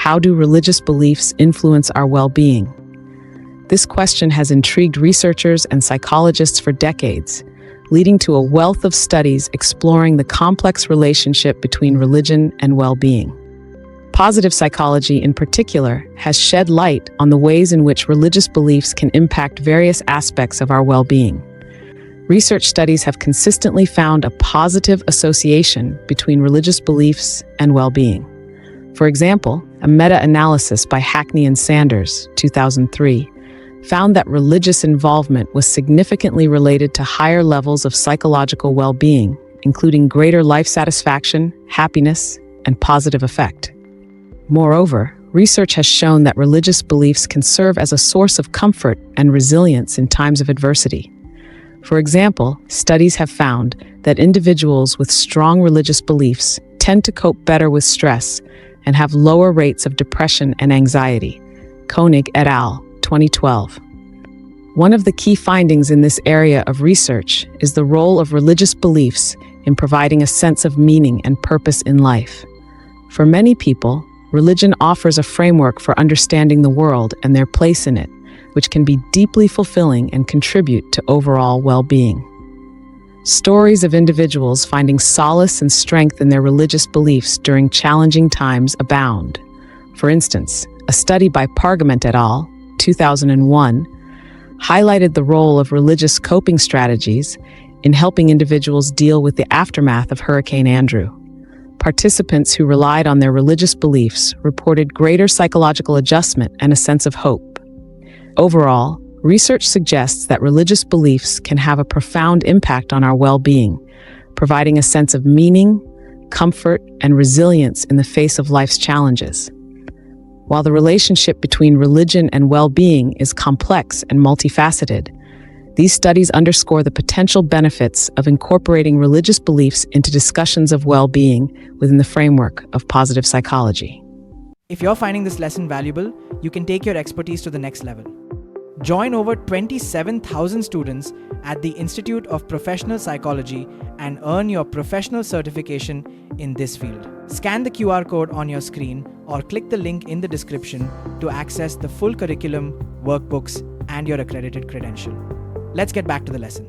How do religious beliefs influence our well-being? This question has intrigued researchers and psychologists for decades, leading to a wealth of studies exploring the complex relationship between religion and well-being. Positive psychology, in particular, has shed light on the ways in which religious beliefs can impact various aspects of our well-being. Research studies have consistently found a positive association between religious beliefs and well-being. For example, a meta-analysis by Hackney and Sanders, 2003, found that religious involvement was significantly related to higher levels of psychological well-being, including greater life satisfaction, happiness, and positive affect. Moreover, research has shown that religious beliefs can serve as a source of comfort and resilience in times of adversity. For example, studies have found that individuals with strong religious beliefs tend to cope better with stress and have lower rates of depression and anxiety. Koenig et al., 2012. One of the key findings in this area of research is the role of religious beliefs in providing a sense of meaning and purpose in life. For many people, religion offers a framework for understanding the world and their place in it, which can be deeply fulfilling and contribute to overall well-being. Stories of individuals finding solace and strength in their religious beliefs during challenging times abound. For instance, a study by Pargament et al., 2001, highlighted the role of religious coping strategies in helping individuals deal with the aftermath of Hurricane Andrew. Participants who relied on their religious beliefs reported greater psychological adjustment and a sense of hope. Overall, research suggests that religious beliefs can have a profound impact on our well-being, providing a sense of meaning, comfort, and resilience in the face of life's challenges. While the relationship between religion and well-being is complex and multifaceted, these studies underscore the potential benefits of incorporating religious beliefs into discussions of well-being within the framework of positive psychology. If you're finding this lesson valuable, you can take your expertise to the next level. Join over 27,000 students at the Institute of Professional Psychology and earn your professional certification in this field. Scan the QR code on your screen or click the link in the description to access the full curriculum, workbooks, and your accredited credential. Let's get back to the lesson.